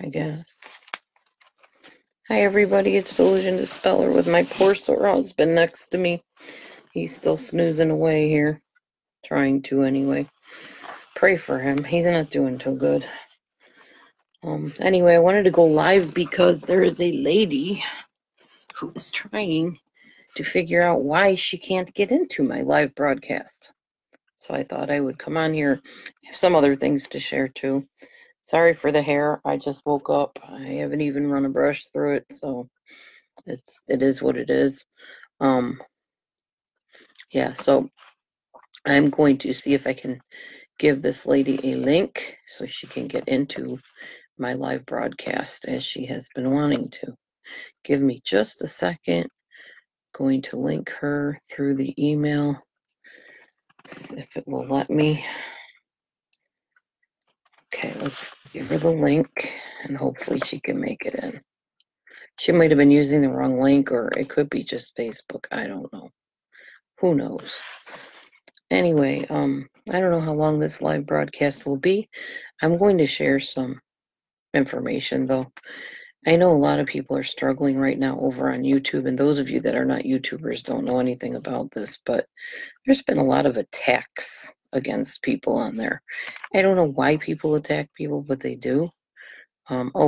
I guess. Hi everybody, it's Delusion Dispeller with my poor sore husband next to me. He's still snoozing away here. Trying to anyway. Pray for him. He's not doing too good. Anyway, I wanted to go live because there is a lady who is trying to figure out why she can't get into my live broadcast. So I thought I would come on here. I have some other things to share too. Sorry for the hair. I just woke up. I haven't even run a brush through it, so it is what it is. Yeah, so I'm going to see if I can give this lady a link so she can get into my live broadcast as she has been wanting to. Give me just a second. Going to link her through the email. See if it will let me. Okay, let's give her the link and hopefully she can make it in. She might have been using the wrong link, or it could be just Facebook. I don't know. Who knows? Anyway, I don't know how long this live broadcast will be. I'm going to share some information though. I know a lot of people are struggling right now over on YouTube, and those of you that are not YouTubers don't know anything about this, but there's been a lot of attacks against people on there. I don't know why people attack people, but they do.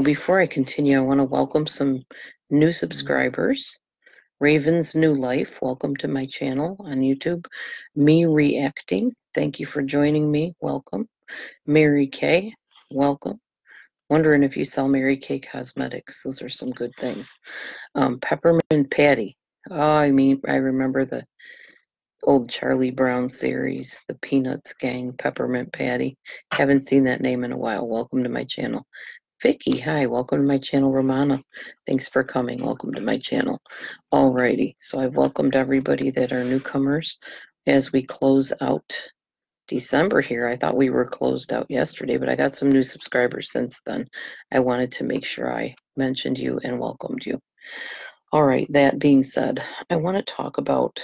Before I continue, I want to welcome some new subscribers. Raven's New Life, welcome to my channel on YouTube. Me Reacting, thank you for joining me, welcome. Mary Kay, welcome. Wondering if you sell Mary Kay Cosmetics. Those are some good things. Peppermint Patty. Oh, I remember the old Charlie Brown series, the Peanuts Gang, Peppermint Patty. Haven't seen that name in a while. Welcome to my channel. Vicky, hi, welcome to my channel. Romana, thanks for coming. Welcome to my channel. Alrighty, so I've welcomed everybody that are newcomers as we close out December here. I thought we were closed out yesterday, but I got some new subscribers since then. I wanted to make sure I mentioned you and welcomed you. All right, that being said, I want to talk about,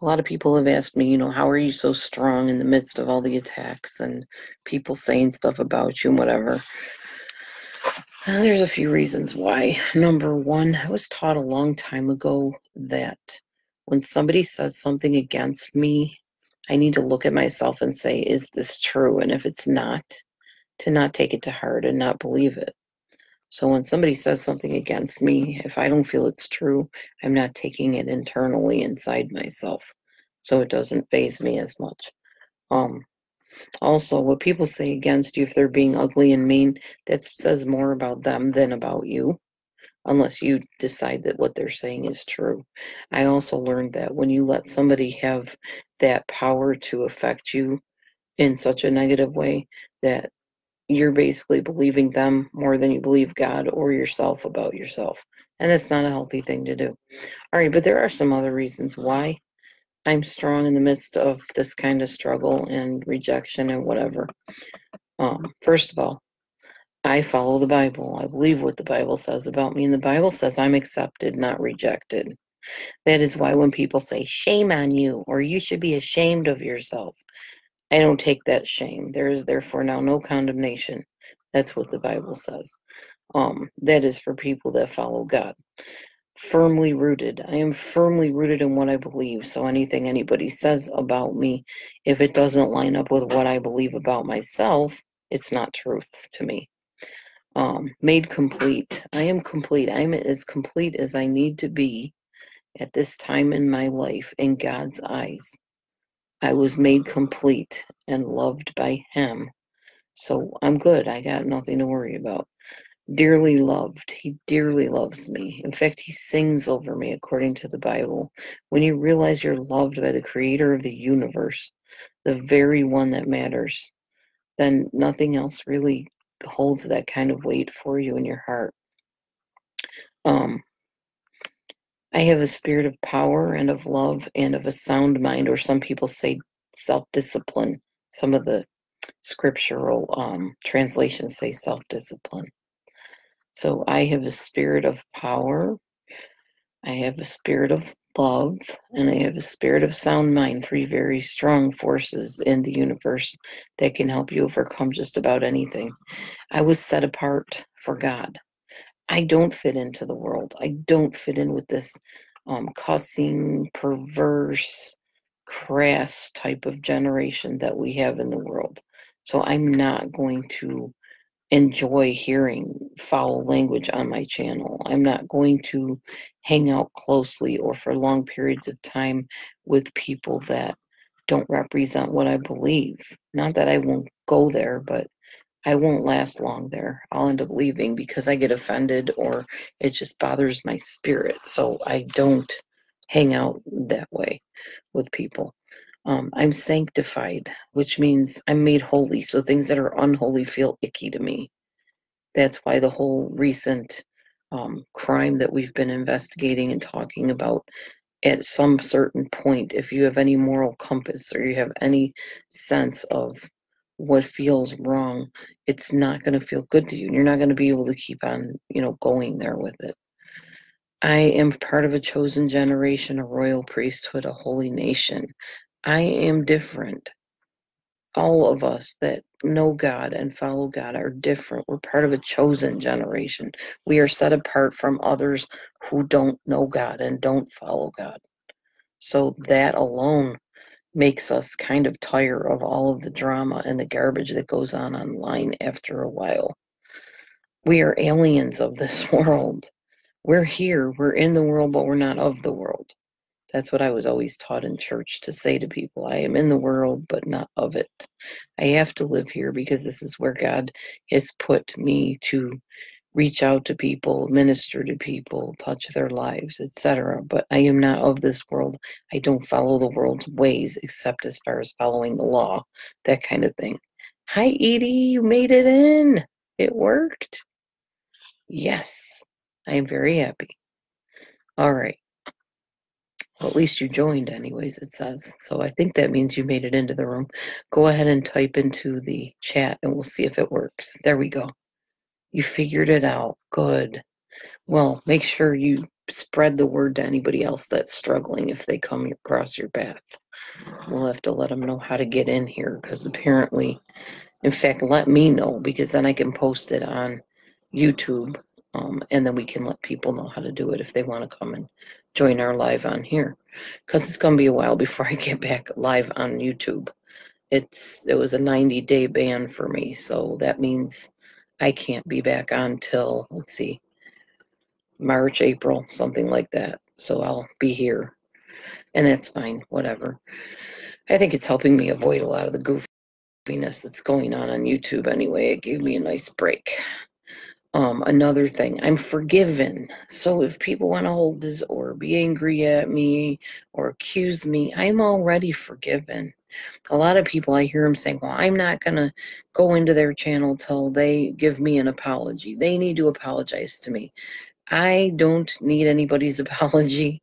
a lot of people have asked me, how are you so strong in the midst of all the attacks and people saying stuff about you and whatever. There's a few reasons why. Number one, I was taught a long time ago that when somebody says something against me, I need to look at myself and say, is this true? And if it's not, to not take it to heart and not believe it. So when somebody says something against me, if I don't feel it's true, I'm not taking it internally inside myself. So it doesn't faze me as much. Also, what people say against you, if they're being ugly and mean, that says more about them than about you, unless you decide that what they're saying is true. I also learned that when you let somebody have that power to affect you in such a negative way, that you're basically believing them more than you believe God or yourself about yourself. And that's not a healthy thing to do. All right, but there are some other reasons why I'm strong in the midst of this kind of struggle and rejection and whatever. First of all, I follow the Bible. I believe what the Bible says about me, and the Bible says I'm accepted, not rejected. That is why when people say, shame on you, or you should be ashamed of yourself, I don't take that shame. There is therefore now no condemnation. That's what the Bible says. That is for people that follow God. Firmly rooted. I am firmly rooted in what I believe. So anything anybody says about me, if it doesn't line up with what I believe about myself, it's not truth to me. Made complete. I am complete. I'm as complete as I need to be at this time in my life in God's eyes. I was made complete and loved by Him. So I'm good. I got nothing to worry about. Dearly loved. He dearly loves me. In fact, He sings over me according to the Bible. When you realize you're loved by the Creator of the universe, the very one that matters, then nothing else really holds that kind of weight for you in your heart. I have a spirit of power and of love and of a sound mind, or some people say self-discipline. Some of the scriptural translations say self-discipline. So I have a spirit of power. I have a spirit of love, and I have a spirit of sound mind, three very strong forces in the universe that can help you overcome just about anything. I was set apart for God. I don't fit into the world. I don't fit in with this cussing, perverse, crass type of generation that we have in the world. So I'm not going to enjoy hearing foul language on my channel. I'm not going to hang out closely or for long periods of time with people that don't represent what I believe. Not that I won't go there, but I won't last long there. I'll end up leaving because I get offended or it just bothers my spirit. So I don't hang out that way with people. I'm sanctified, which means I'm made holy. So things that are unholy feel icky to me. That's why the whole recent crime that we've been investigating and talking about, at some certain point, if you have any moral compass or you have any sense of what feels wrong, it's not going to feel good to you. And you're not going to be able to keep on, going there with it. I am part of a chosen generation, a royal priesthood, a holy nation. I am different. All of us that know God and follow God are different. We're part of a chosen generation. We are set apart from others who don't know God and don't follow God. So that alone makes us kind of tire of all of the drama and the garbage that goes on online after a while. We are aliens of this world. We're here, we're in the world, but we're not of the world. That's what I was always taught in church to say to people. I am in the world, but not of it. I have to live here because this is where God has put me to reach out to people, minister to people, touch their lives, etc. But I am not of this world. I don't follow the world's ways, except as far as following the law, that kind of thing. Hi, Edie, you made it in. It worked. Yes, I am very happy. All right. Well, at least you joined anyways, it says. So I think that means you made it into the room. Go ahead and type into the chat and we'll see if it works. There we go. You figured it out. Good. Well, make sure you spread the word to anybody else that's struggling if they come across your path. We'll have to let them know how to get in here because apparently, in fact, let me know because then I can post it on YouTube and then we can let people know how to do it if they want to come and join our live on here because it's going to be a while before I get back live on YouTube. It was a 90-day ban for me, so that means I can't be back on till, let's see, March, April, something like that. So I'll be here, and that's fine, whatever. I think it's helping me avoid a lot of the goofiness that's going on YouTube anyway. It gave me a nice break. Another thing, I'm forgiven. So if people want to hold this or be angry at me or accuse me, I'm already forgiven. A lot of people, I hear them saying, well, I'm not going to go into their channel till they give me an apology. They need to apologize to me. I don't need anybody's apology.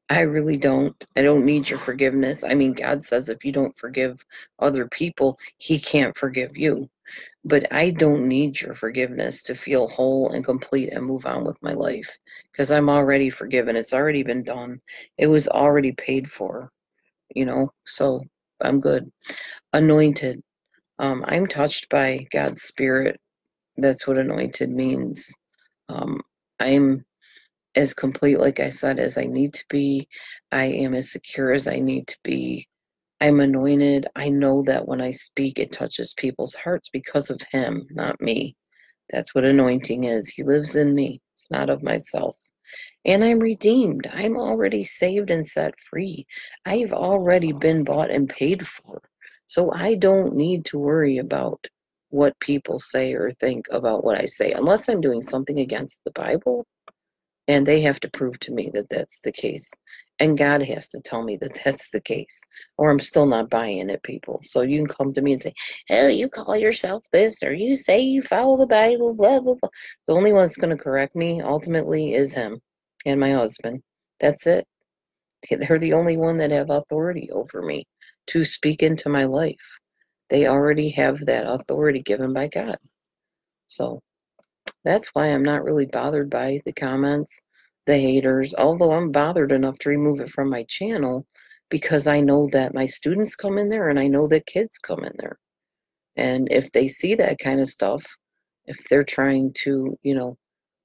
I really don't. I don't need your forgiveness. I mean, God says if you don't forgive other people, He can't forgive you. But I don't need your forgiveness to feel whole and complete and move on with my life because I'm already forgiven. It's already been done. It was already paid for, so I'm good. Anointed. I'm touched by God's Spirit. That's what anointed means. I'm as complete, like I said, as I need to be. I am as secure as I need to be. I'm anointed. I know that when I speak, it touches people's hearts because of Him, not me. That's what anointing is. He lives in me. It's not of myself. And I'm redeemed. I'm already saved and set free. I've already been bought and paid for. So I don't need to worry about what people say or think about what I say, unless I'm doing something against the Bible. And they have to prove to me that that's the case. And God has to tell me that that's the case. Or I'm still not buying it, people. So you can come to me and say, oh, you call yourself this, or you say you follow the Bible, blah, blah, blah. The only one that's going to correct me, ultimately, is Him and my husband. That's it. They're the only one that have authority over me to speak into my life. They already have that authority given by God. So that's why I'm not really bothered by the comments the haters, although I'm bothered enough to remove it from my channel because I know that my students come in there and I know that kids come in there. And if they see that kind of stuff, if they're trying to,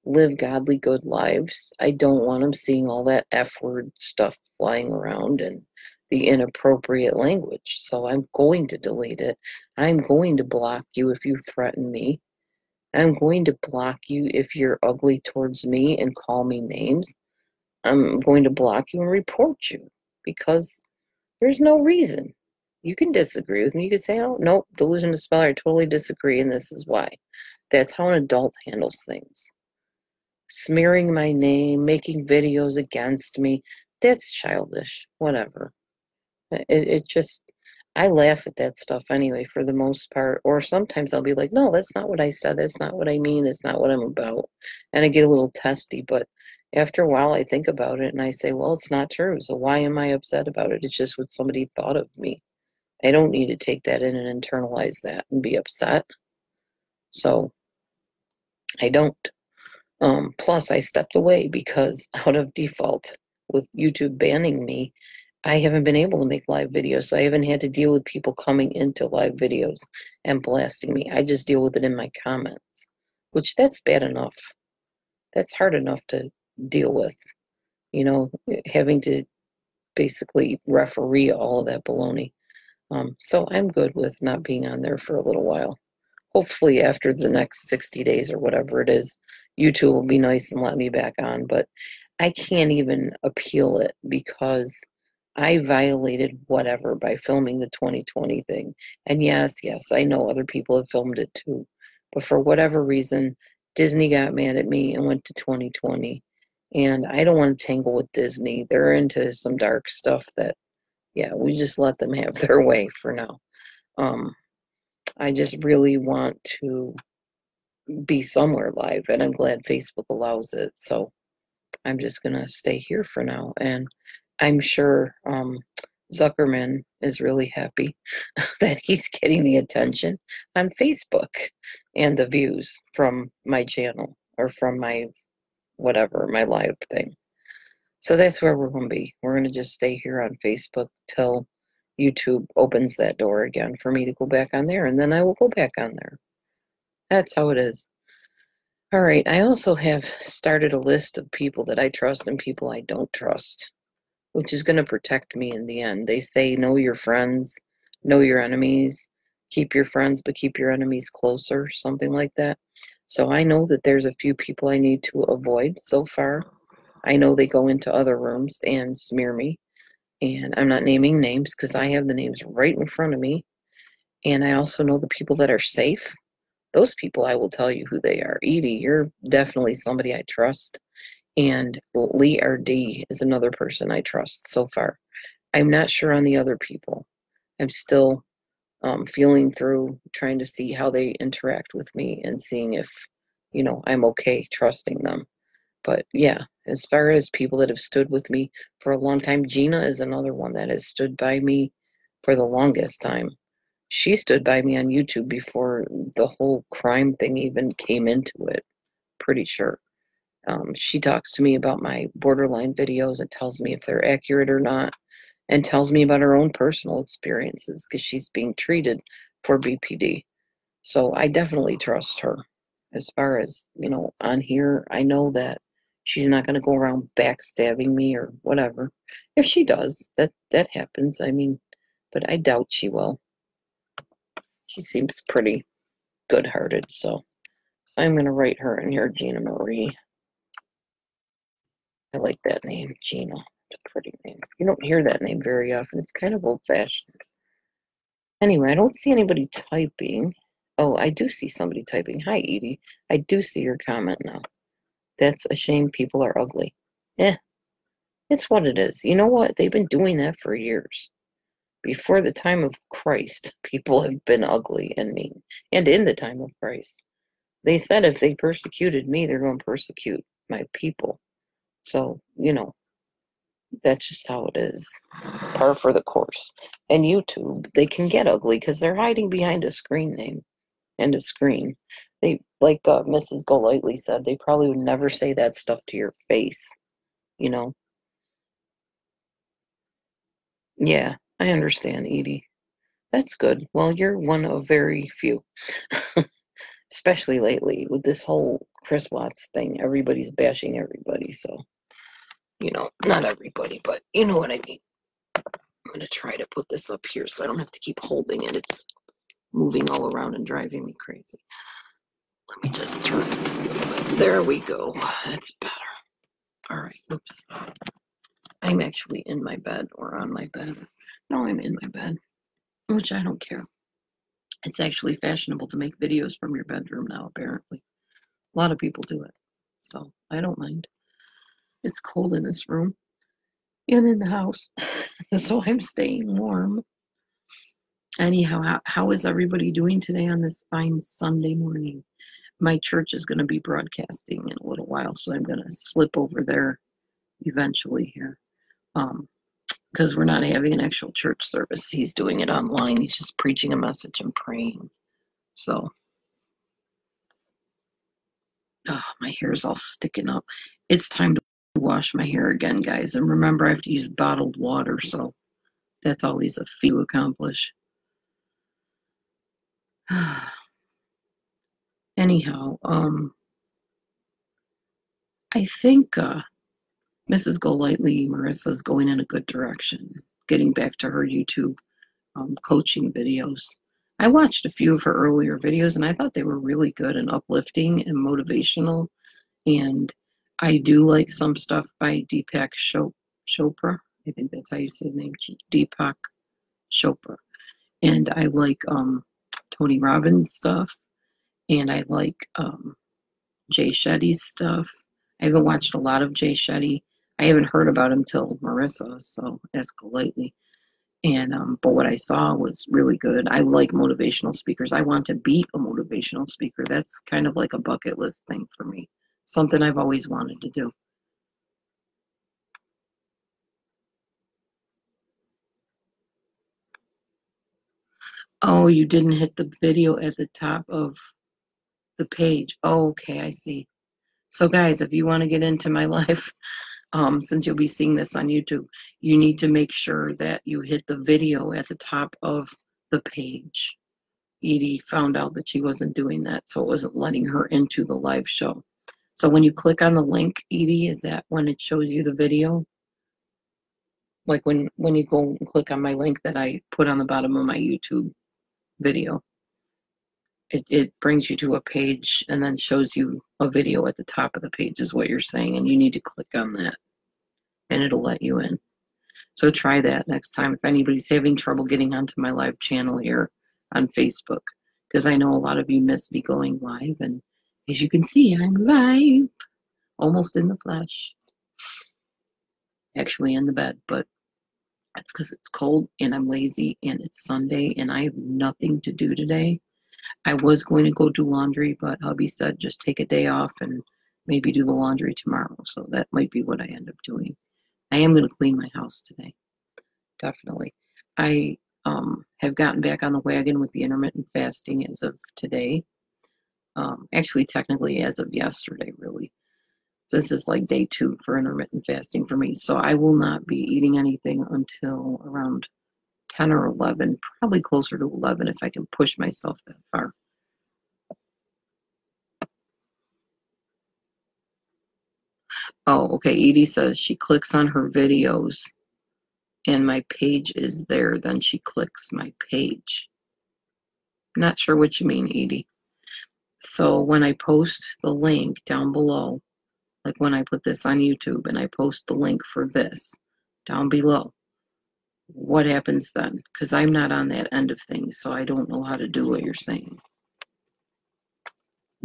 live godly good lives, I don't want them seeing all that F word stuff flying around and the inappropriate language. So I'm going to delete it. I'm going to block you if you threaten me. I'm going to block you if you're ugly towards me and call me names. I'm going to block you and report you because there's no reason. You can disagree with me. You can say, oh, nope, delusion of speller, I totally disagree, and this is why. That's how an adult handles things. Smearing my name, making videos against me, that's childish. Whatever. It just, I laugh at that stuff anyway, for the most part. Or sometimes I'll be like, no, that's not what I said. That's not what I mean. That's not what I'm about. And I get a little testy. But after a while, I think about it and I say, well, it's not true. So why am I upset about it? It's just what somebody thought of me. I don't need to take that in and internalize that and be upset. So I don't. Plus, I stepped away because out of default, with YouTube banning me, I haven't been able to make live videos. So I haven't had to deal with people coming into live videos and blasting me. I just deal with it in my comments, which that's bad enough. That's hard enough to deal with, having to basically referee all of that baloney. So I'm good with not being on there for a little while. Hopefully after the next 60 days or whatever it is, YouTube will be nice and let me back on. But I can't even appeal it because I violated whatever by filming the 2020 thing. And yes, I know other people have filmed it too. But for whatever reason, Disney got mad at me and went to 2020. And I don't want to tangle with Disney. They're into some dark stuff that, we just let them have their way for now. I just really want to be somewhere live, and I'm glad Facebook allows it. So I'm just gonna stay here for now, and I'm sure Zuckerman is really happy that he's getting the attention on Facebook and the views from my channel or from my whatever, my live thing. So that's where we're gonna be. We're gonna just stay here on Facebook till YouTube opens that door again for me to go back on there, and then I will go back on there. That's how it is. All right, I also have started a list of people that I trust and people I don't trust, which is going to protect me in the end. They say know your friends, know your enemies, keep your friends, but keep your enemies closer, something like that. So I know that there's a few people I need to avoid so far. I know they go into other rooms and smear me, and I'm not naming names because I have the names right in front of me. And I also know the people that are safe. Those people, I will tell you who they are. Edie, you're definitely somebody I trust. And Lee R.D. is another person I trust so far. I'm not sure on the other people. I'm still feeling through, trying to see how they interact with me and seeing if, I'm okay trusting them. But yeah, as far as people that have stood with me for a long time, Gina is another one that has stood by me for the longest time. She stood by me on YouTube before the whole crime thing even came into it, pretty sure. She talks to me about my borderline videos and tells me if they're accurate or not, and tells me about her own personal experiences because she's being treated for BPD. So I definitely trust her. As far as, on here, I know that she's not going to go around backstabbing me or whatever. If she does, that happens. I mean, but I doubt she will. She seems pretty good-hearted, so I'm going to write her in here, Gina Marie. I like that name, Gina. It's a pretty name. You don't hear that name very often. It's kind of old-fashioned. Anyway, I don't see anybody typing. Oh, I do see somebody typing. Hi, Edie. I do see your comment now. That's a shame people are ugly. Eh, it's what it is. You know what? They've been doing that for years. Before the time of Christ, people have been ugly and mean. And in the time of Christ. They said if they persecuted me, they're going to persecute my people. So, that's just how it is. Par for the course. And YouTube, they can get ugly because they're hiding behind a screen name and a screen. They, like Mrs. Golightly said, they probably would never say that stuff to your face. you know. Yeah, I understand, Edie. That's good. Well, you're one of very few, especially lately with this whole Chris Watts thing. Everybody's bashing everybody, so not everybody, but you know what I mean. I'm gonna try to put this up here so I don't have to keep holding it. It's moving all around and driving me crazy. Let me just turn this a little bit. There we go. That's better. All right. Oops. I'm actually in my bed or on my bed. No, I'm in my bed, which I don't care. It's actually fashionable to make videos from your bedroom now, apparently. A lot of people do it. So I don't mind. It's cold in this room and in the house. So I'm staying warm. Anyhow, how is everybody doing today on this fine Sunday morning? My church is going to be broadcasting in a little while, so I'm going to slip over there eventually here. Because we're not having an actual church service. He's doing it online. He's just preaching a message and praying. So, my hair is all sticking up. It's time to wash my hair again, guys. And remember, I have to use bottled water, so that's always a feat to accomplish. Anyhow, I think Mrs. Golightly, Marissa's going in a good direction, getting back to her YouTube coaching videos. I watched a few of her earlier videos and I thought they were really good and uplifting and motivational. And I do like some stuff by Deepak Chopra. I think that's how you say his name, Deepak Chopra. And I like Tony Robbins stuff. And I like Jay Shetty's stuff. I haven't watched a lot of Jay Shetty. I haven't heard about him till Marissa, so ask lately. And but what I saw was really good. I like motivational speakers. I want to be a motivational speaker. That's kind of like a bucket list thing for me. Something I've always wanted to do. Oh, you didn't hit the video at the top of the page. Oh, okay, I see. So guys, if you want to get into my life, since you'll be seeing this on YouTube, you need to make sure that you hit the video at the top of the page. Edie found out that she wasn't doing that, so it wasn't letting her into the live show. So when you click on the link, Edie, is that when it shows you the video? Like when you go and click on my link that I put on the bottom of my YouTube video, it brings you to a page and then shows you a video at the top of the page is what you're saying, and you need to click on that and it'll let you in. So try that next time if anybody's having trouble getting onto my live channel here on Facebook, because I know a lot of you miss me going live, and as you can see, I'm live, almost in the flesh, actually in the bed, but that's because it's cold and I'm lazy and it's Sunday and I have nothing to do today. I was going to go do laundry, but hubby said just take a day off and maybe do the laundry tomorrow, so that might be what I end up doing. I am going to clean my house today. Definitely. I have gotten back on the wagon with the intermittent fasting as of today. Actually, technically, as of yesterday, really. This is like day 2 for intermittent fasting for me. So I will not be eating anything until around 10 or 11, probably closer to 11 if I can push myself that far. Oh, okay. Edie says she clicks on her videos and my page is there. Then she clicks my page. Not sure what you mean, Edie. So when I post the link down below, like when I put this on YouTube and I post the link for this down below, what happens then? Because I'm not on that end of things, so I don't know how to do what you're saying.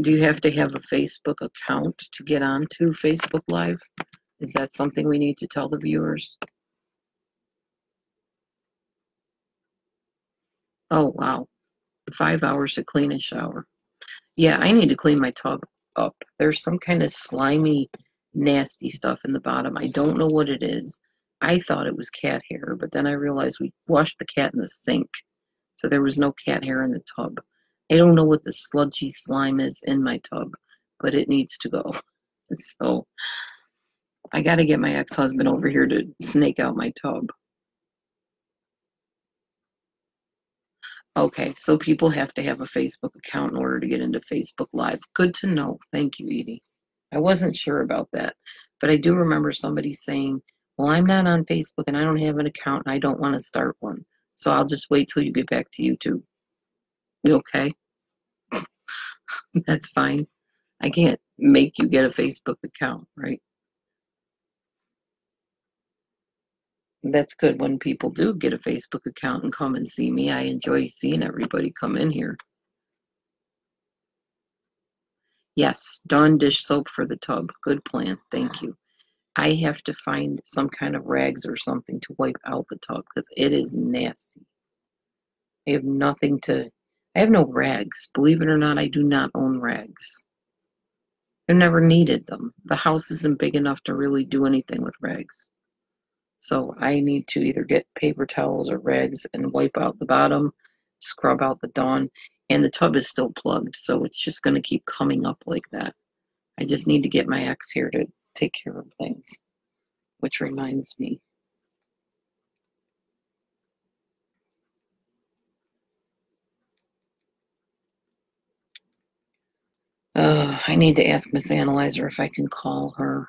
Do you have to have a Facebook account to get onto Facebook Live? Is that something we need to tell the viewers? Oh, wow. 5 hours to clean and shower. Yeah, I need to clean my tub up. There's some kind of slimy, nasty stuff in the bottom. I don't know what it is. I thought it was cat hair, but then I realized we washed the cat in the sink, so there was no cat hair in the tub. I don't know what the sludgy slime is in my tub, but it needs to go. So I got to get my ex-husband over here to snake out my tub. Okay, so people have to have a Facebook account in order to get into Facebook Live. Good to know. Thank you, Edie. I wasn't sure about that, but I do remember somebody saying, well, I'm not on Facebook and I don't have an account and I don't want to start one. So I'll just wait till you get back to YouTube. You okay? That's fine. I can't make you get a Facebook account, right? That's good when people do get a Facebook account and come and see me. I enjoy seeing everybody come in here. Yes, Dawn dish soap for the tub. Good plan. Thank you. I have to find some kind of rags or something to wipe out the tub because it is nasty. I have nothing to, I have no rags. Believe it or not, I do not own rags. I've never needed them. The house isn't big enough to really do anything with rags. So I need to either get paper towels or rags and wipe out the bottom, scrub out the Dawn, and the tub is still plugged, so it's just going to keep coming up like that. I just need to get my ex here to take care of things, which reminds me. I need to ask Miss Analyzer if I can call her.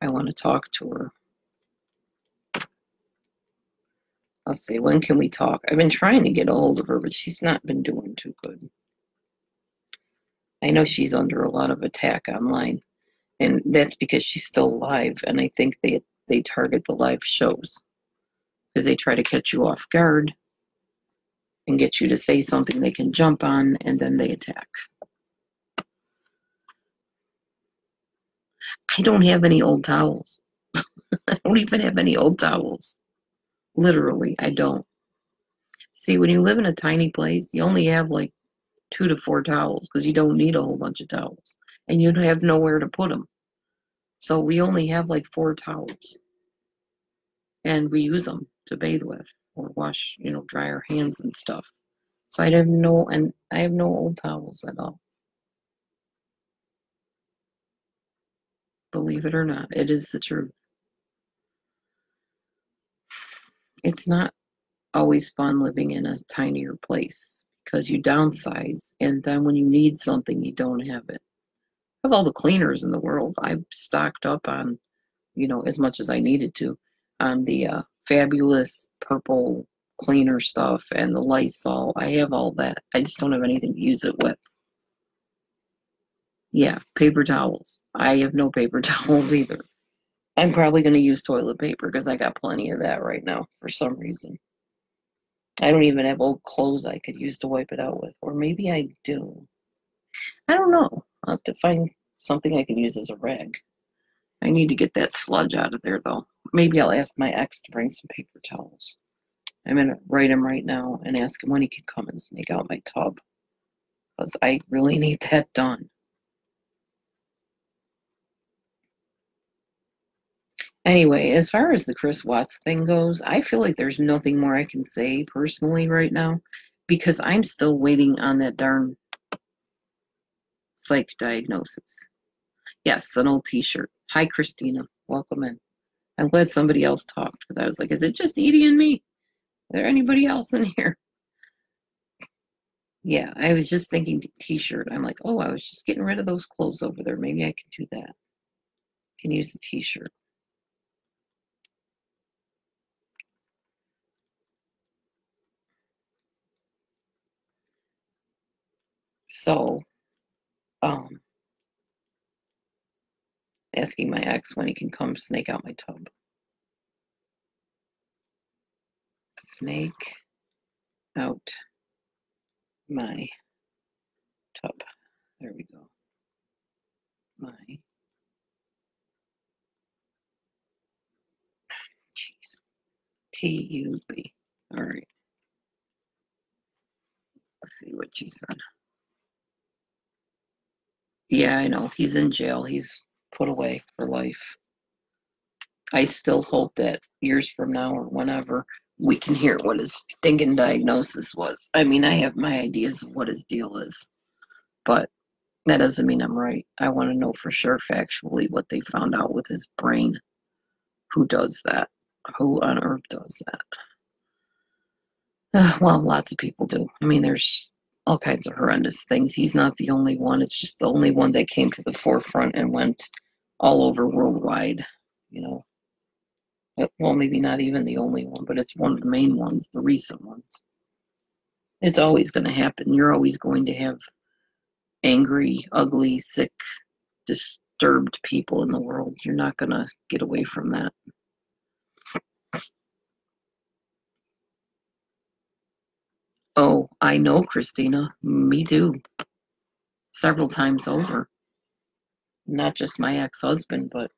I want to talk to her. I'll see, when can we talk? I've been trying to get a hold of her, but she's not been doing too good. I know she's under a lot of attack online, and that's because she's still live, and I think they target the live shows because they try to catch you off guard and get you to say something they can jump on, and then they attack. I don't have any old towels. I don't even have any old towels. Literally, I don't. See, when you live in a tiny place, you only have like 2 to 4 towels because you don't need a whole bunch of towels, and you have nowhere to put them. So we only have like 4 towels, and we use them to bathe with or wash, dry our hands and stuff. So I have no old towels at all. Believe it or not, it is the truth. It's not always fun living in a tinier place because you downsize, and then when you need something, you don't have it. I have all the cleaners in the world. I've stocked up on, as much as I needed to, on the fabulous purple cleaner stuff and the Lysol. I have all that. I just don't have anything to use it with. Yeah, paper towels. I have no paper towels either. I'm probably going to use toilet paper because I got plenty of that right now for some reason. I don't even have old clothes I could use to wipe it out with. Or maybe I do. I don't know. I'll have to find something I can use as a rag. I need to get that sludge out of there, though. Maybe I'll ask my ex to bring some paper towels. I'm going to write him right now and ask him when he can come and snake out my tub. Because I really need that done. Anyway, as far as the Chris Watts thing goes, I feel like there's nothing more I can say personally right now because I'm still waiting on that darn psych diagnosis. Yes, an old t-shirt. Hi, Christina. Welcome in. I'm glad somebody else talked because I was like, is it just Edie and me? Is there anybody else in here? Yeah, I was just thinking t-shirt. I'm like, oh, I was just getting rid of those clothes over there. Maybe I can do that. Can use the t-shirt. So, asking my ex when he can come snake out my tub. Snake out my tub. There we go. My, jeez. T-U-B. All right. Let's see what she said. Yeah, I know. He's in jail. He's put away for life. I still hope that years from now or whenever we can hear what his thinking diagnosis was. I mean, I have my ideas of what his deal is, but That doesn't mean I'm right. I want to know for sure factually what they found out with his brain. Who does that? Who on earth does that? Well, lots of people do. I mean, there's all kinds of horrendous things. He's not the only one. It's just the only one that came to the forefront and went all over worldwide, you know. Well, maybe not even the only one, but it's one of the main ones, the recent ones. It's always going to happen. You're always going to have angry, ugly, sick, disturbed people in the world. You're not going to get away from that. Oh, I know, Christina. Me too. Several times over. Not just my ex-husband, but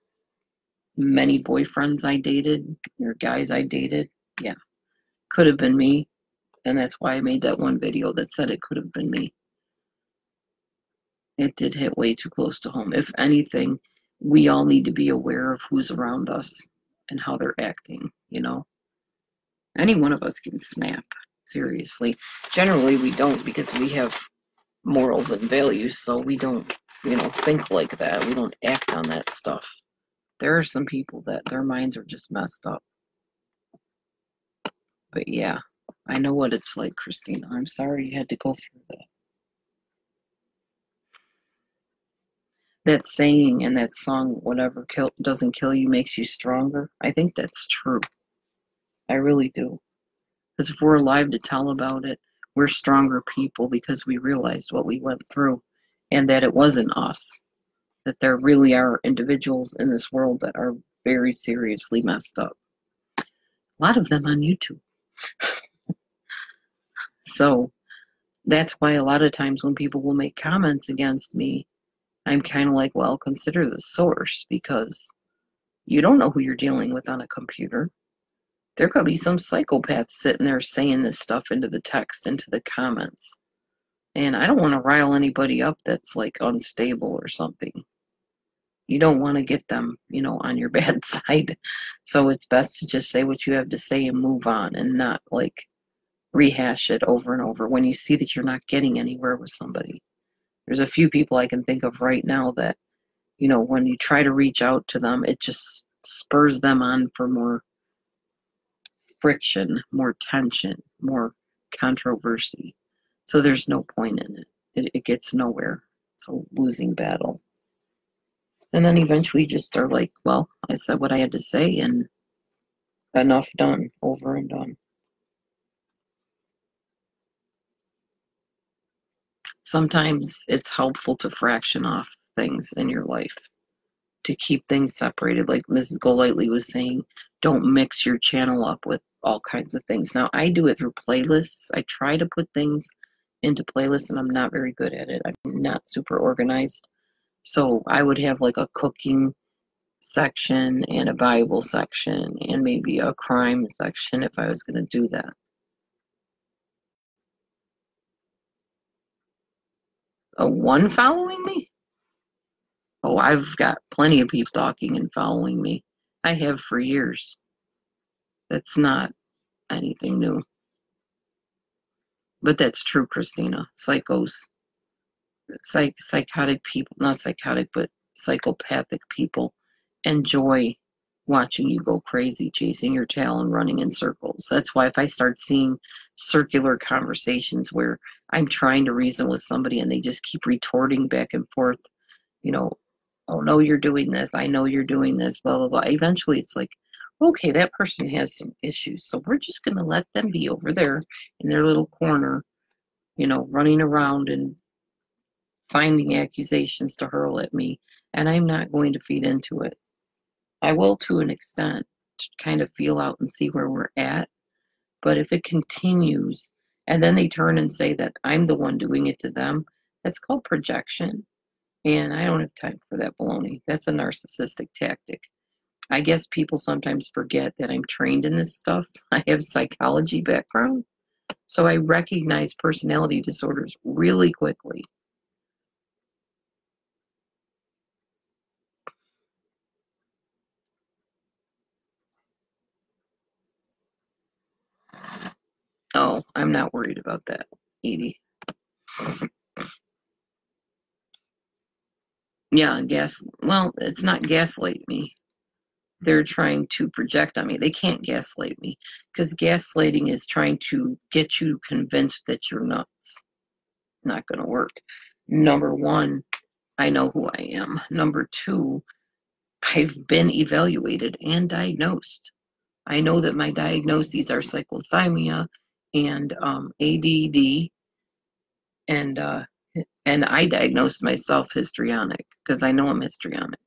many boyfriends I dated or guys I dated. Yeah, could have been me. And that's why I made that one video that said it could have been me. It did hit way too close to home. If anything, we all need to be aware of who's around us and how they're acting, you know? Any one of us can snap, seriously. Generally, we don't because we have morals and values, so we don't, think like that. We don't act on that stuff. There are some people that their minds are just messed up. But yeah, I know what it's like, Christina. I'm sorry you had to go through that. That saying and that song, whatever doesn't kill you makes you stronger. I think that's true. I really do. Because if we're alive to tell about it, we're stronger people because we realized what we went through and that it wasn't us. That there really are individuals in this world that are very seriously messed up. A lot of them on YouTube. So that's why a lot of times when people will make comments against me, I'm kind of like, well, consider the source because you don't know who you're dealing with on a computer. There could be some psychopath sitting there saying this stuff into the text, into the comments. And I don't want to rile anybody up that's like unstable or something. You don't want to get them, on your bad side. So it's best to just say what you have to say and move on and not like rehash it over and over when you see that you're not getting anywhere with somebody. There's a few people I can think of right now that, when you try to reach out to them, it just spurs them on for more friction, more tension, more controversy. So there's no point in it. It gets nowhere. It's a losing battle. And then eventually you just are like, well, I said what I had to say and enough done, over and done. Sometimes it's helpful to fraction off things in your life to keep things separated. Like Mrs. Golightly was saying, don't mix your channel up with all kinds of things. Now, I do it through playlists. I try to put things into playlists, and I'm not very good at it. I'm not super organized. So I would have like a cooking section and a Bible section and maybe a crime section if I was going to do that. One following me? Oh, I've got plenty of people stalking and following me. I have for years. That's not anything new. But that's true, Christina. Psychotic people, not psychotic, but psychopathic people enjoy watching you go crazy, chasing your tail and running in circles. That's why if I start seeing circular conversations where I'm trying to reason with somebody and they just keep retorting back and forth, you know, oh no, you're doing this, I know you're doing this, blah, blah, blah. Eventually it's like, okay, that person has some issues. So we're just going to let them be over there in their little corner, running around and finding accusations to hurl at me. And I'm not going to feed into it. I will to an extent to kind of feel out and see where we're at. But if it continues and then they turn and say that I'm the one doing it to them, that's called projection. And I don't have time for that baloney. That's a narcissistic tactic. I guess people sometimes forget that I'm trained in this stuff. I have psychology background. So I recognize personality disorders really quickly. Oh, I'm not worried about that, Edie. Yeah, well, it's not gaslight me. They're trying to project on me. They can't gaslight me because gaslighting is trying to get you convinced that you're nuts. Not going to work. Number one, I know who I am. Number two, I've been evaluated and diagnosed. I know that my diagnoses are cyclothymia and ADD, and I diagnosed myself histrionic because I know I'm histrionic.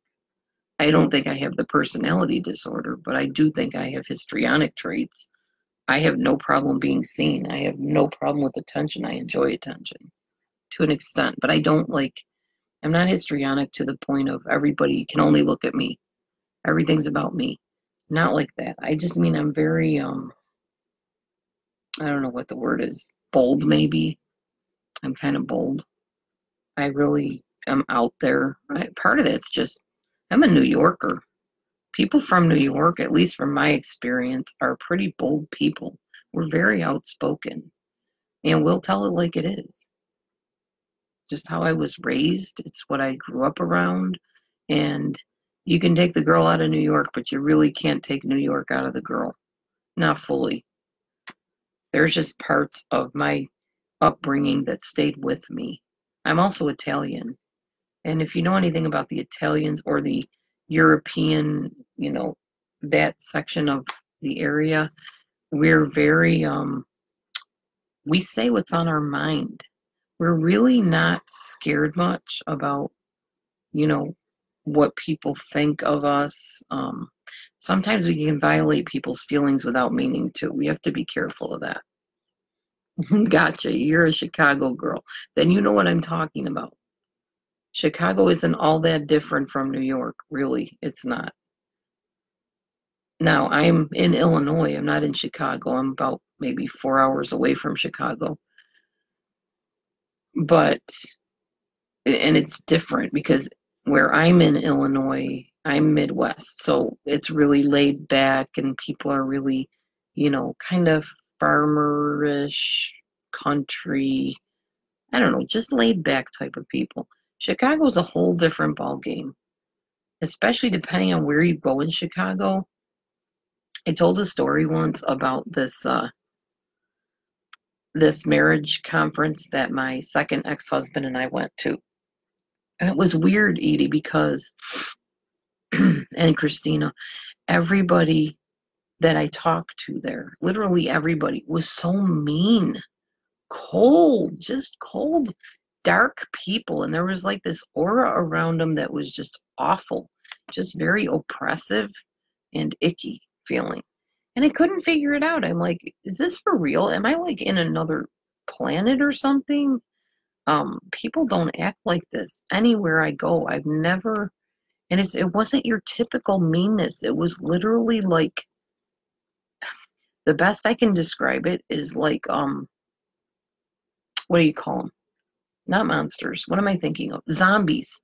I don't think I have the personality disorder, but I do think I have histrionic traits. I have no problem being seen. I have no problem with attention. I enjoy attention to an extent, but I'm not histrionic to the point of everybody can only look at me. Everything's about me. Not like that. I just mean I'm very, I don't know what the word is, bold maybe. I'm kind of bold. I really am out there. Part of that's just, I'm a New Yorker. People from New York, at least from my experience, are pretty bold people. We're very outspoken, and we'll tell it like it is. Just how I was raised, it's what I grew up around, and you can take the girl out of New York, but you really can't take New York out of the girl. Not fully. There's just parts of my upbringing that stayed with me. I'm also Italian, and if you know anything about the Italians or the European, that section of the area, we're very we say what's on our mind. We're really not scared much about, you know, what people think of us. Sometimes we can violate people's feelings without meaning to. We have to be careful of that. Gotcha. You're a Chicago girl. Then you know what I'm talking about. Chicago isn't all that different from New York, really. It's not. Now, I'm in Illinois. I'm not in Chicago. I'm about maybe 4 hours away from Chicago. But, and it's different because where I'm in Illinois, I'm Midwest. So it's really laid back and people are really, kind of farmerish, country, I don't know, just laid back type of people. Chicago's a whole different ball game, especially depending on where you go in Chicago. I told a story once about this marriage conference that my second ex-husband and I went to. And it was weird, Edie, because and Christina, everybody that I talked to there, literally everybody, was so mean, cold, just cold, dark people. And there was like this aura around them that was just awful, just very oppressive and icky feeling. And I couldn't figure it out. I'm like, is this for real? Am I like in another planet or something? People don't act like this anywhere I go. I've never, and it wasn't your typical meanness. It was literally like, the best I can describe it is like, what do you call them? Not monsters. What am I thinking of? Zombies.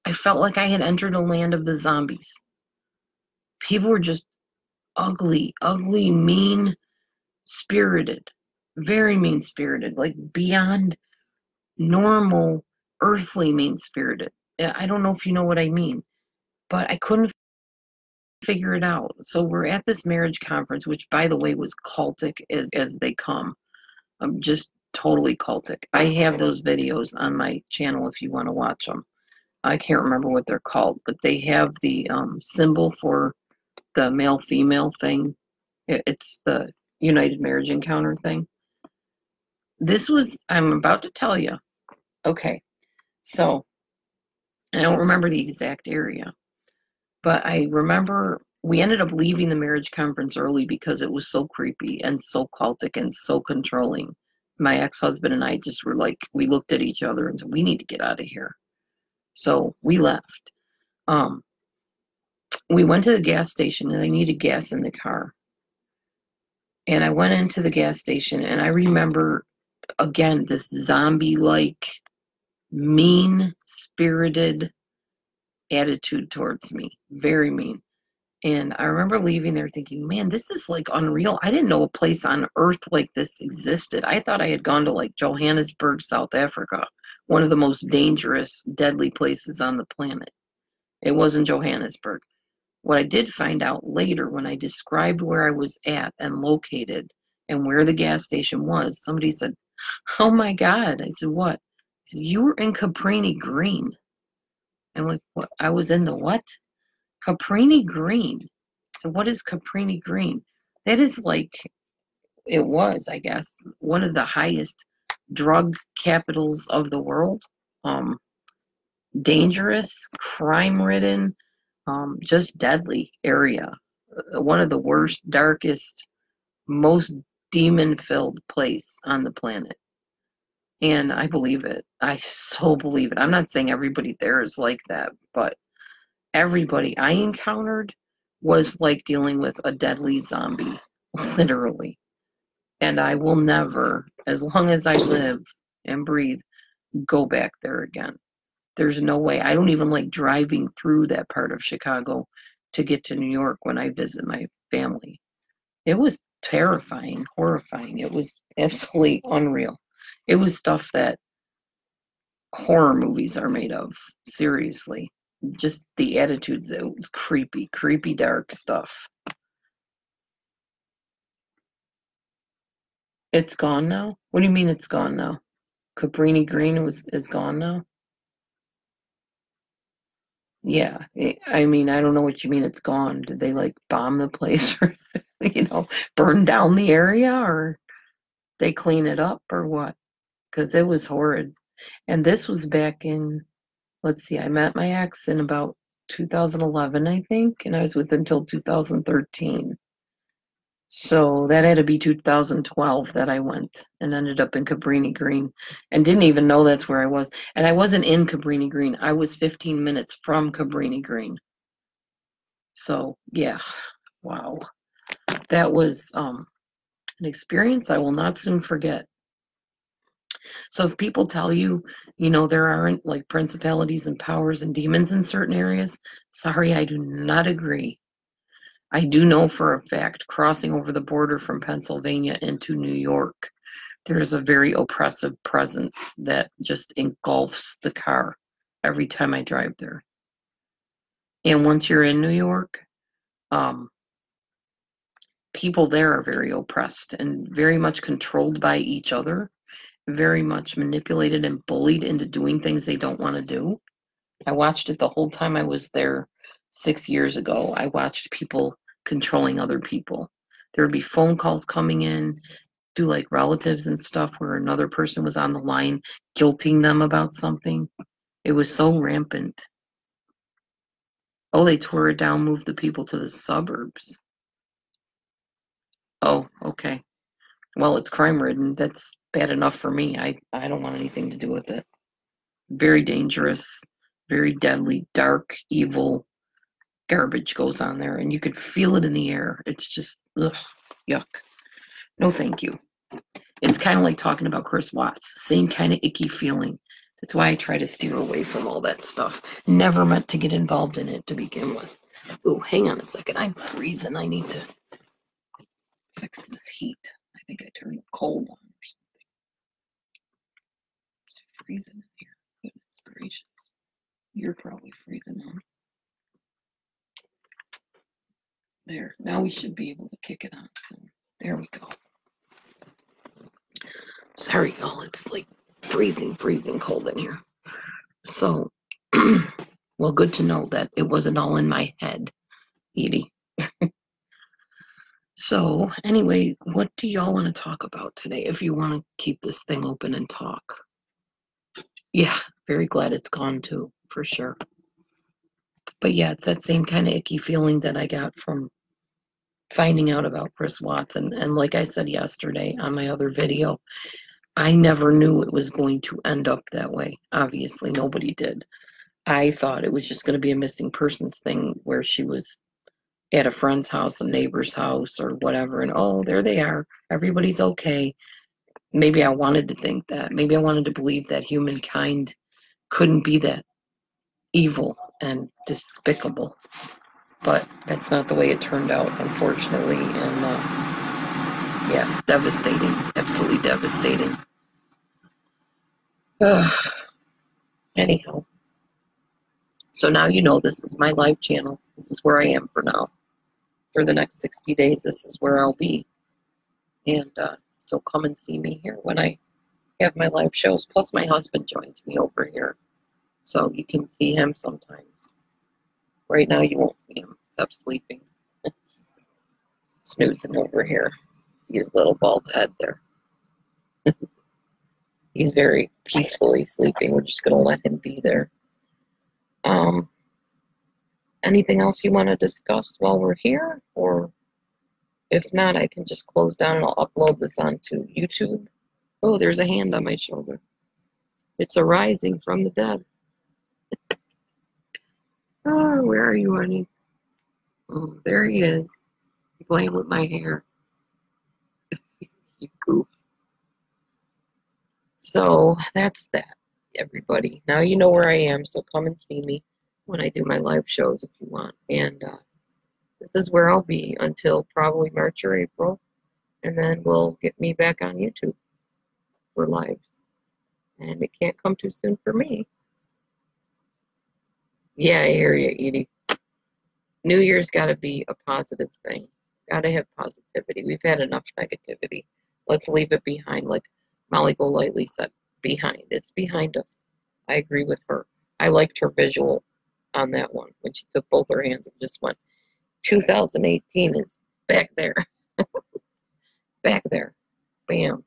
I felt like I had entered a land of the zombies. People were just ugly, ugly, mean spirited, very mean spirited, like beyond normal, earthly mean spirited. I don't know if you know what I mean, but I couldn't figure it out. So we're at this marriage conference, which by the way was cultic as they come. Just totally cultic. I have those videos on my channel if you want to watch them. I can't remember what they're called, but they have the symbol for the male-female thing. It's the United Marriage Encounter thing. I'm about to tell you. Okay, so I don't remember the exact area, but I remember we ended up leaving the marriage conference early because it was so creepy and so cultic and so controlling. My ex-husband and I just were like, we looked at each other and said, we need to get out of here. So we left. We went to the gas station and I needed gas in the car. And I went into the gas station and I remember, again, this zombie-like, mean-spirited attitude towards me. Very mean. And I remember leaving there thinking, man, this is like unreal. I didn't know a place on earth like this existed. I thought I had gone to like Johannesburg, South Africa, one of the most dangerous, deadly places on the planet. It wasn't Johannesburg. What I did find out later when I described where I was at and located and where the gas station was, somebody said, "Oh my God." I said, "What?" He said, "You were in Cabrini Green." I'm like, "What? I was in the what?" Cabrini Green. So what is Cabrini Green? That is like, it was, I guess, one of the highest drug capitals of the world. Um, Dangerous, crime-ridden, just deadly area. One of the worst, darkest, most demon-filled place on the planet. And I believe it. I so believe it. I'm not saying everybody there is like that, but everybody I encountered was like dealing with a deadly zombie, literally. And I will never, as long as I live and breathe, go back there again. There's no way. I don't even like driving through that part of Chicago to get to New York when I visit my family. It was terrifying, horrifying. It was absolutely unreal. It was stuff that horror movies are made of. Seriously. Just the attitudes. It was creepy, creepy, dark stuff. It's gone now? What do you mean it's gone now? Cabrini Green is gone now? Yeah. I mean, I don't know what you mean it's gone. Did they like bomb the place or, burn down the area, or they clean it up or what? Because it was horrid. And this was back in, let's see, I met my ex in about 2011, I think, and I was with him until 2013. So that had to be 2012 that I went and ended up in Cabrini Green and didn't even know that's where I was. And I wasn't in Cabrini Green. I was 15 minutes from Cabrini Green. So, yeah, wow. That was an experience I will not soon forget. So if people tell you, there aren't like principalities and powers and demons in certain areas, sorry, I do not agree. I do know for a fact, crossing over the border from Pennsylvania into New York, there's a very oppressive presence that just engulfs the car every time I drive there. And once you're in New York, um, people there are very oppressed and very much controlled by each other, very much manipulated and bullied into doing things they don't want to do. I watched it the whole time I was there 6 years ago. I watched people controlling other people. There would be phone calls coming in to like relatives and stuff where another person was on the line guilting them about something. It was so rampant. Oh, they tore it down, moved the people to the suburbs. Oh, okay. Well, it's crime ridden. That's bad enough for me. I don't want anything to do with it. Very dangerous, very deadly, dark, evil garbage goes on there, and you could feel it in the air. It's just, ugh, yuck. No, thank you. It's kind of like talking about Chris Watts. Same kind of icky feeling. That's why I try to steer away from all that stuff. Never meant to get involved in it to begin with. Oh, hang on a second. I'm freezing. I need to fix this heat. I think I turned the cold on or something. It's freezing in here. Goodness gracious. You're probably freezing on. There. Now we should be able to kick it on soon. There we go. Sorry, y'all. It's like freezing cold in here. So, well, good to know that it wasn't all in my head, Edie. So, anyway, what do y'all want to talk about today if you want to keep this thing open and talk? Yeah, very glad it's gone too, for sure. But yeah, it's that same kind of icky feeling that I got from finding out about Chris Watts. And like I said yesterday on my other video, I never knew it was going to end up that way. Obviously, nobody did. I thought it was just going to be a missing persons thing where she was at a friend's house, a neighbor's house, or whatever, and oh, there they are. Everybody's okay. Maybe I wanted to think that. Maybe I wanted to believe that humankind couldn't be that evil and despicable. But that's not the way it turned out, unfortunately. And yeah, devastating. Absolutely devastating. Ugh. Anyhow, so now you know this is my live channel. This is where I am for now. For the next 60 days, this is where I'll be. And so come and see me here when I have my live shows. Plus, my husband joins me over here. So you can see him sometimes. Right now, you won't see him except sleeping. He's snoozing over here. See his little bald head there. He's very peacefully sleeping. We're just going to let him be there. Anything else you want to discuss while we're here? Or if not, I can just close down and I'll upload this onto YouTube. Oh, there's a hand on my shoulder. It's arising from the dead. Oh, where are you, honey? Oh, there he is. Playing with my hair. You goof. So that's that, everybody. Now you know where I am, so come and see me when I do my live shows if you want. And this is where I'll be until probably March or April. And then we'll get me back on YouTube for lives. And it can't come too soon for me. Yeah, I hear you, Edie. New Year's got to be a positive thing. Got to have positivity. We've had enough negativity. Let's leave it behind, like Molly Golightly said. Behind. It's behind us. I agree with her. I liked her visual on that one when she took both her hands and just went, 2018 is back there. Back there. Bam.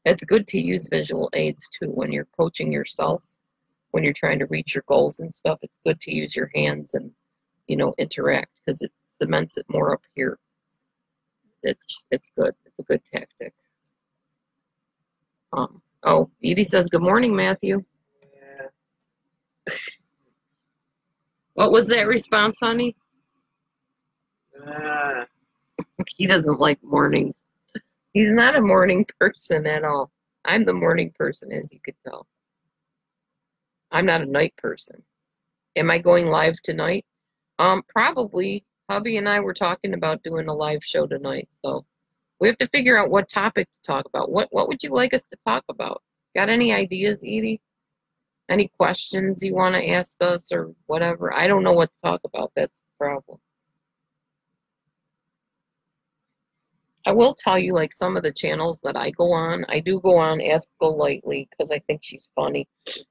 It's good to use visual aids too when you're coaching yourself, when you're trying to reach your goals and stuff. It's good to use your hands and, you know, interact because it cements it more up here. It's good. It's a good tactic. Oh, Edie says, good morning, Matthew. Yeah. What was that response, honey? He doesn't like mornings. He's not a morning person at all. I'm the morning person, as you could tell. I'm not a night person. Am I going live tonight? Probably. Hubby and I were talking about doing a live show tonight, so we have to figure out what topic to talk about. What would you like us to talk about? Got any ideas, Edie? Any questions you want to ask us or whatever? I don't know what to talk about. That's the problem. I will tell you, like, some of the channels that I go on, I do go on Ask Golightly because I think she's funny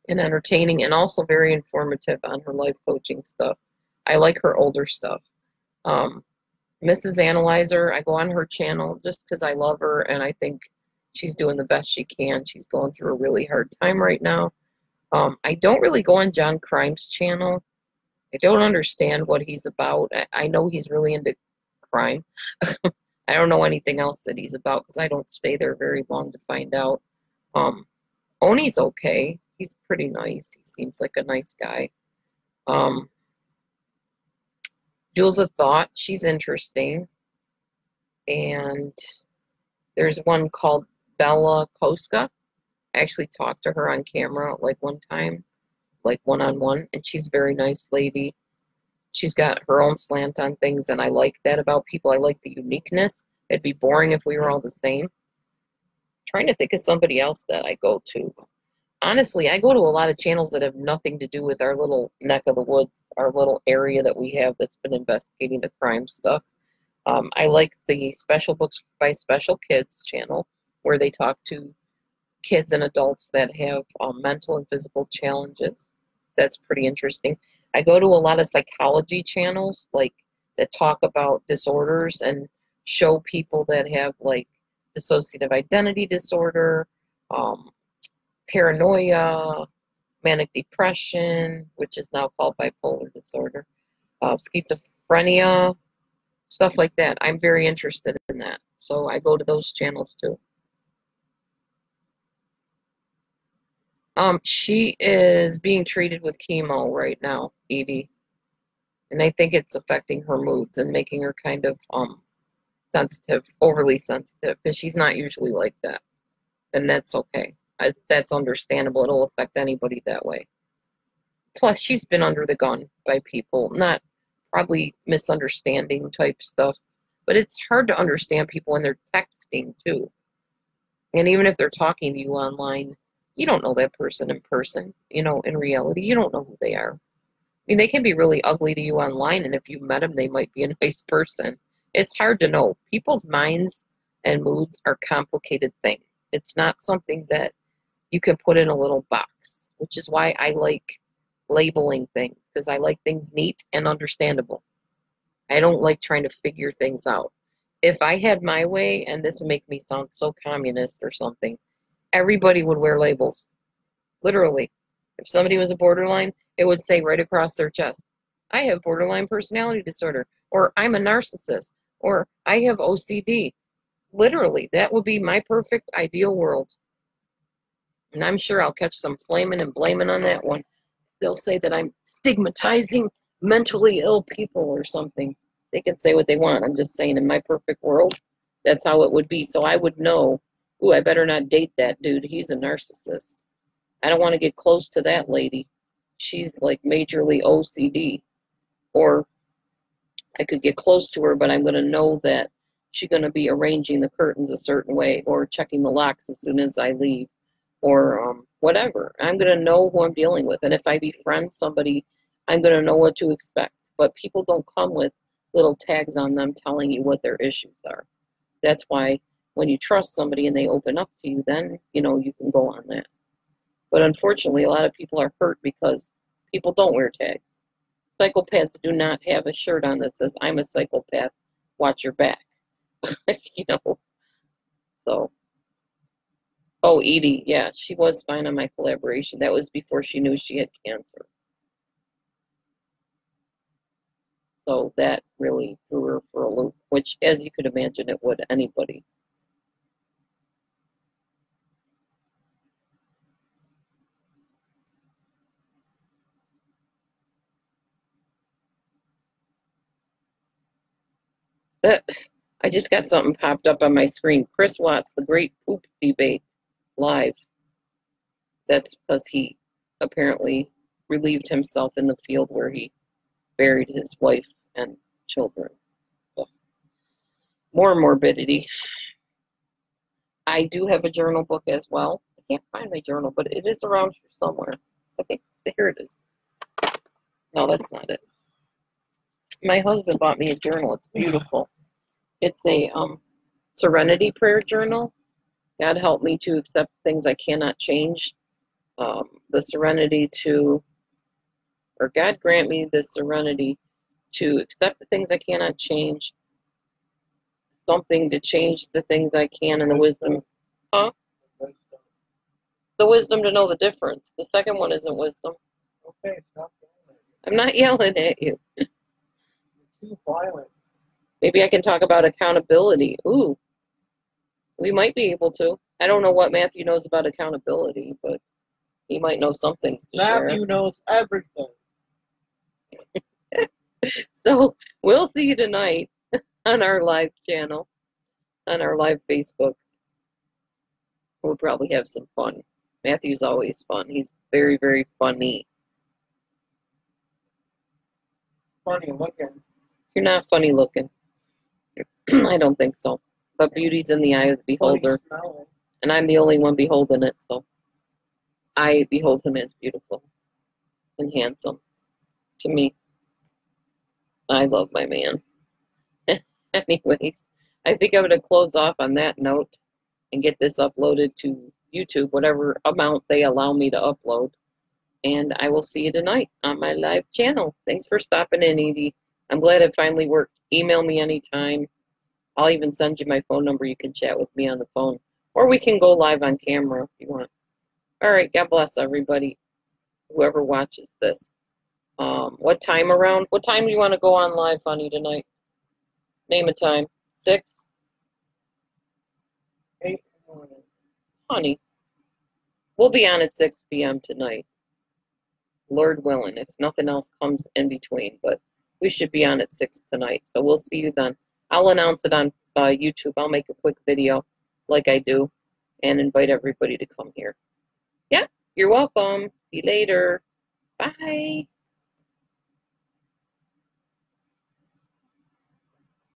and entertaining and also very informative on her life coaching stuff. I like her older stuff. Mrs. Analyzer, I go on her channel just because I love her and I think she's doing the best she can. She's going through a really hard time right now. I don't really go on John Crime's channel. I don't understand what he's about. I know he's really into crime. I don't know anything else that he's about because I don't stay there very long to find out. Oni's okay. He's pretty nice. He seems like a nice guy. Jules of Thought, she's interesting. And there's one called Bella Koska. I actually talked to her on camera like one time, like one-on-one, and she's a very nice lady. She's got her own slant on things, and I like that about people. I like the uniqueness. It'd be boring if we were all the same. I'm trying to think of somebody else that I go to. Honestly, I go to a lot of channels that have nothing to do with our little neck of the woods, our little area that we have that's been investigating the crime stuff. I like the Special Books by Special Kids channel, where they talk to kids and adults that have mental and physical challenges. That's pretty interesting. I go to a lot of psychology channels, like, that talk about disorders and show people that have, like, dissociative identity disorder, paranoia, manic depression, which is now called bipolar disorder, schizophrenia, stuff like that. I'm very interested in that. So I go to those channels too. She is being treated with chemo right now, Edie. And I think it's affecting her moods and making her kind of sensitive, overly sensitive, because she's not usually like that. And that's okay. That's understandable. It'll affect anybody that way. Plus, she's been under the gun by people, not probably misunderstanding type stuff, but it's hard to understand people when they're texting too. And even if they're talking to you online, You don't know that person in person, in reality. You don't know who they are. I mean, they can be really ugly to you online, and if you met them, they might be a nice person. It's hard to know. People's minds and moods are complicated things. It's not something that you can put in a little box, which is why I like labeling things, because I like things neat and understandable. I don't like trying to figure things out. If I had my way, and this would make me sound so communist or something, everybody would wear labels. Literally. If somebody was a borderline, it would say right across their chest, I have borderline personality disorder, or I'm a narcissist, or I have OCD. Literally, that would be my perfect ideal world. And I'm sure I'll catch some flaming and blaming on that one. They'll say that I'm stigmatizing mentally ill people or something. They can say what they want. I'm just saying, in my perfect world, that's how it would be. So I would know, ooh, I better not date that dude. He's a narcissist. I don't want to get close to that lady. She's like majorly OCD. Or I could get close to her, but I'm going to know that she's going to be arranging the curtains a certain way, or checking the locks as soon as I leave, or whatever. I'm going to know who I'm dealing with. And if I befriend somebody, I'm going to know what to expect. But people don't come with little tags on them telling you what their issues are. That's why when you trust somebody and they open up to you, then, you can go on that. But unfortunately, a lot of people are hurt because people don't wear tags. Psychopaths do not have a shirt on that says, I'm a psychopath, watch your back. So. Oh, Edie, yeah, she was fine on my collaboration. That was before she knew she had cancer. So that really threw her for a loop, which, as you could imagine, it would anybody. I just got something popped up on my screen. Chris Watts, the great poop debate, live. That's because he apparently relieved himself in the field where he buried his wife and children. More morbidity. I do have a journal book as well. I can't find my journal, but it is around here somewhere. I think here it is. No, that's not it. My husband bought me a journal. It's beautiful. It's a Serenity Prayer Journal. God help me to accept things I cannot change. The serenity to, or God grant me the serenity to accept the things I cannot change, something to change the things I can, and the wisdom. Huh? The wisdom to know the difference. The second one isn't wisdom. Okay, stop yelling. I'm not yelling at you. You're too violent. Maybe I can talk about accountability. Ooh, we might be able to. I don't know what Matthew knows about accountability, but he might know some things to share. Matthew knows everything. So we'll see you tonight on our live channel, on our live Facebook. We'll probably have some fun. Matthew's always fun. He's very, very funny. Funny looking. You're not funny looking. I don't think so. But beauty's in the eye of the beholder. And I'm the only one beholding it, so I behold him as beautiful and handsome. To me, I love my man. Anyways, I think I'm going to close off on that note and get this uploaded to YouTube, whatever amount they allow me to upload. And I will see you tonight on my live channel. Thanks for stopping in, Edie. I'm glad it finally worked. Email me anytime. I'll even send you my phone number. You can chat with me on the phone. Or we can go live on camera if you want. All right, God bless everybody, whoever watches this. What time around? What time do you want to go on live, honey, tonight? Name a time. 6? 8. Honey, we'll be on at 6 p.m. tonight. Lord willing, if nothing else comes in between. But we should be on at 6 tonight. So we'll see you then. I'll announce it on YouTube. I'll make a quick video like I do and invite everybody to come here. Yeah, you're welcome. See you later. Bye.